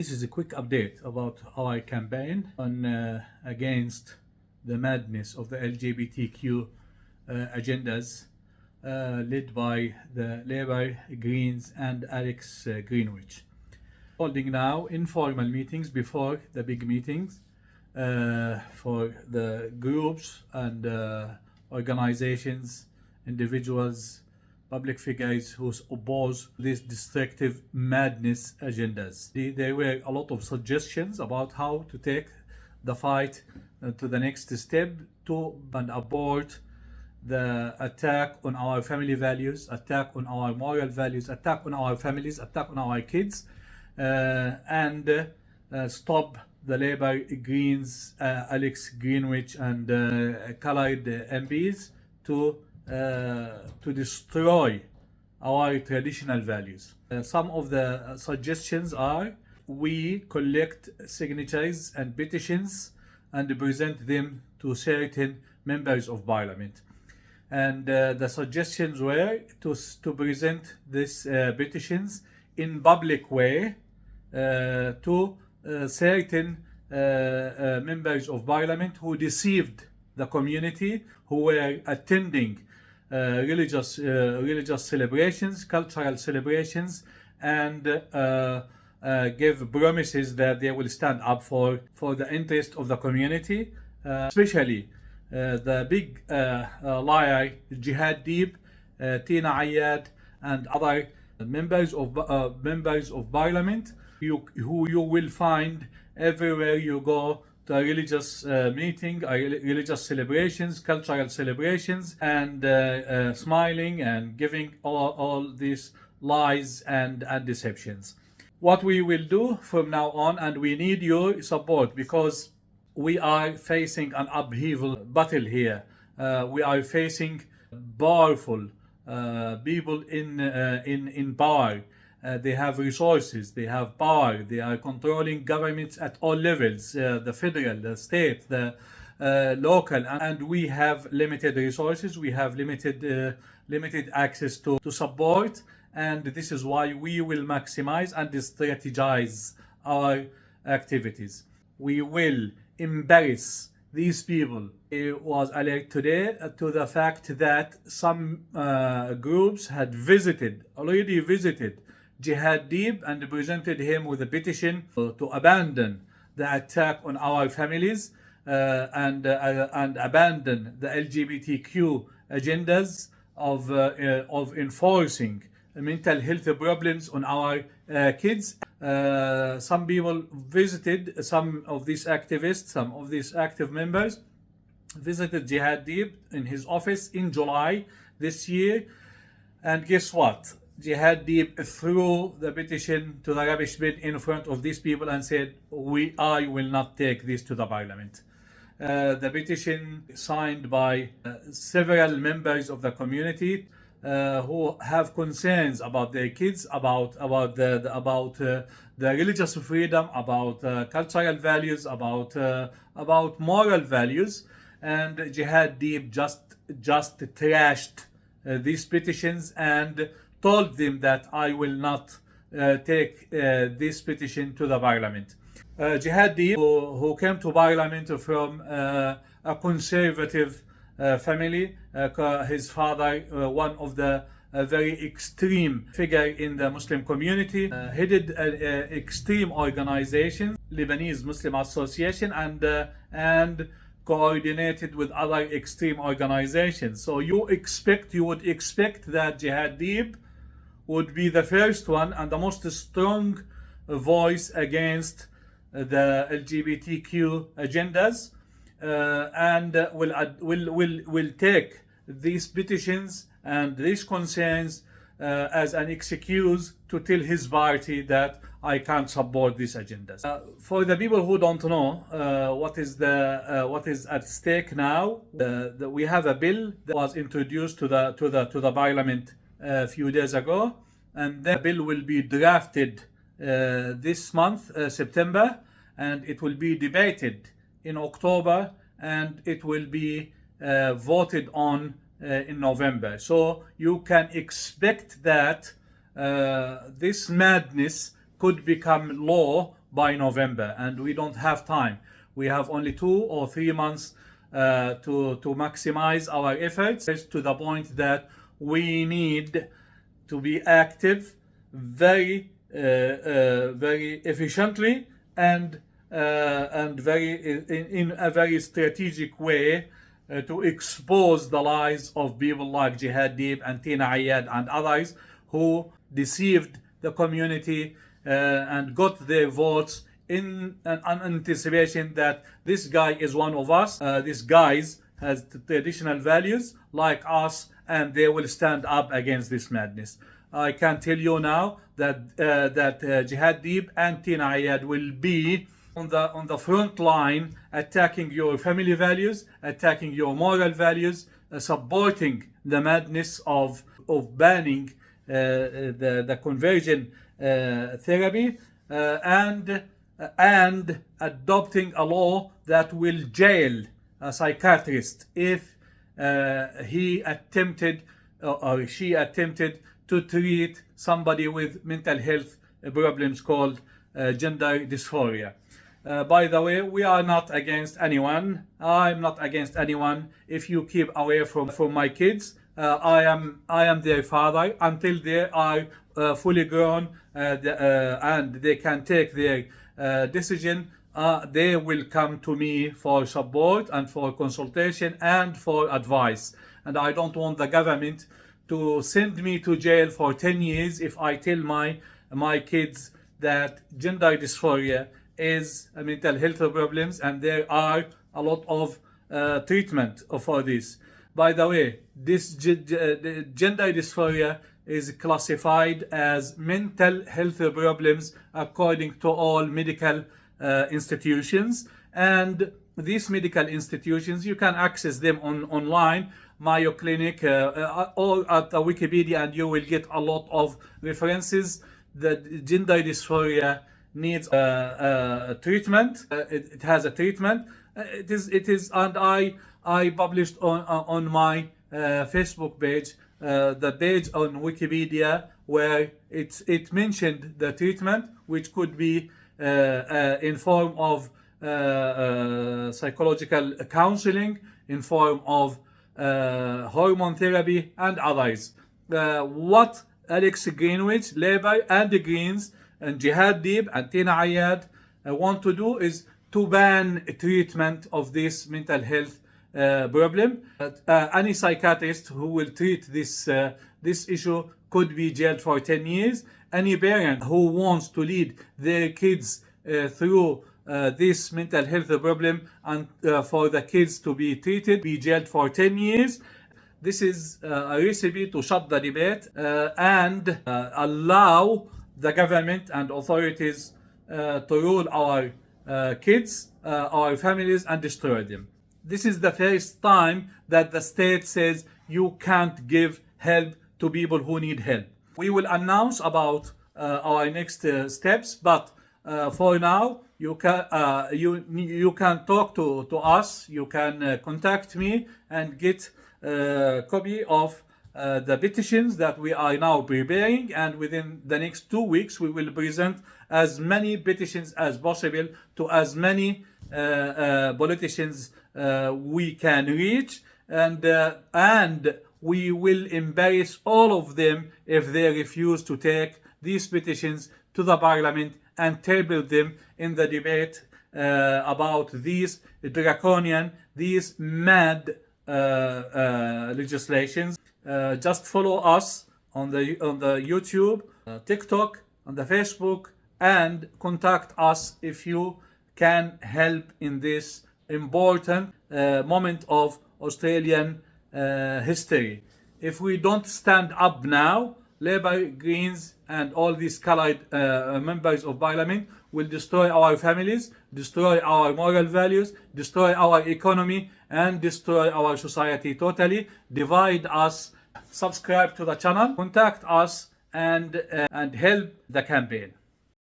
This is a quick update about our campaign on against the madness of the LGBTQ agendas led by the Labour, Greens and Alex Greenwich. Holding now informal meetings before the big meetings for the groups and organizations, individuals, public figures who oppose these destructive madness agendas. There were a lot of suggestions about how to take the fight to the next step to and abort the attack on our family values, attack on our moral values, attack on our families, attack on our kids, and stop the Labour, Greens, Alex Greenwich and coloured MPs to destroy our traditional values. Some of the suggestions are we collect signatures and petitions and present them to certain members of parliament. And the suggestions were to present these petitions in public way to certain members of parliament who deceived the community, who were attending religious celebrations, cultural celebrations, and give promises that they will stand up for the interest of the community, especially the big liar Jihad, Tina Ayyad, and other members of parliament who you will find everywhere you go to a religious meeting, religious celebrations, cultural celebrations, and smiling and giving all these lies and deceptions. What we will do from now on, and we need your support because we are facing an upheaval battle here. We are facing powerful people in power. They have resources, they have power, they are controlling governments at all levels, the federal, the state, the local, and we have limited resources, we have limited access to support, and this is why we will maximize and strategize our activities. We will embrace these people. It was alert today to the fact that some groups had already visited Jihad and presented him with a petition to abandon the attack on our families and abandon the LGBTQ agendas of enforcing mental health problems on our kids. Some people visited, some of these activists, some of these active members visited Jihad in his office in July this year, and guess what? Jihad threw the petition to the rubbish bin in front of these people and said, I will not take this to the parliament. The petition signed by several members of the community who have concerns about their kids, about the religious freedom, about cultural values, about moral values, and Jihad just trashed these petitions and told them that I will not take this petition to the parliament. Jihad, who came to parliament from a conservative family, his father, one of the very extreme figure in the Muslim community, headed an extreme organization, Lebanese Muslim Association, and coordinated with other extreme organizations. So you would expect that Jihad would be the first one and the most strong voice against the LGBTQ agendas, and will take these petitions and these concerns as an excuse to tell his party that I can't support these agendas. For the people who don't know what is at stake now, we have a bill that was introduced to the parliament a few days ago, and the bill will be drafted this month, September, and it will be debated in October, and it will be voted on in November. So you can expect that this madness could become law by November, and we don't have time. We have only 2 or 3 months to maximize our efforts, to the point that we need to be active very efficiently and very in a very strategic way to expose the lies of people like Jihad and Tina Ayyad and others who deceived the community and got their votes in an anticipation that this guy is one of us. This guy has traditional values like us, and they will stand up against this madness. I can tell you now that Jihad and Tina Ayyad will be on the front line, attacking your family values, attacking your moral values, supporting the madness of banning the conversion therapy, and adopting a law that will jail a psychiatrist if he attempted or she attempted to treat somebody with mental health problems called gender dysphoria. By the way, we are not against anyone. I'm not against anyone. If you keep away from my kids, I am their father until they are fully grown and they can take their decision. They will come to me for support and for consultation and for advice. And I don't want the government to send me to jail for 10 years if I tell my kids that gender dysphoria is a mental health problems, and there are a lot of treatment for this. By the way, this gender dysphoria is classified as mental health problems according to all medical institutions, and these medical institutions, you can access them online, Mayo Clinic, or at Wikipedia, and you will get a lot of references. That gender dysphoria needs treatment. It has a treatment. It is, and I published on my Facebook page, the page on Wikipedia where it mentioned the treatment, which could be in form of psychological counseling, in form of hormone therapy and others. What Alex Greenwich, Labour and the Greens and Jihad and Tina Ayyad want to do is to ban treatment of this mental health problem. Any psychiatrist who will treat this issue could be jailed for 10 years. Any parent who wants to lead their kids through this mental health problem and for the kids to be treated, be jailed for 10 years. This is a recipe to shut the debate and allow the government and authorities to rule our kids, our families, and destroy them. This is the first time that the state says you can't give help to people who need help. We will announce about our next steps, but for now, you can talk to us. You can contact me and get a copy of the petitions that we are now preparing, and within the next 2 weeks we will present as many petitions as possible to as many politicians we can reach, and we will embrace all of them if they refuse to take these petitions to the parliament and table them in the debate about these draconian, these mad legislations. Just follow us on the YouTube, TikTok, on the Facebook, and contact us if you can help in this important moment of Australian history. If we don't stand up now, Labour, Greens, and all these colored members of parliament will destroy our families, destroy our moral values, destroy our economy, and destroy our society totally, divide us. Subscribe to the channel, contact us, and help the campaign.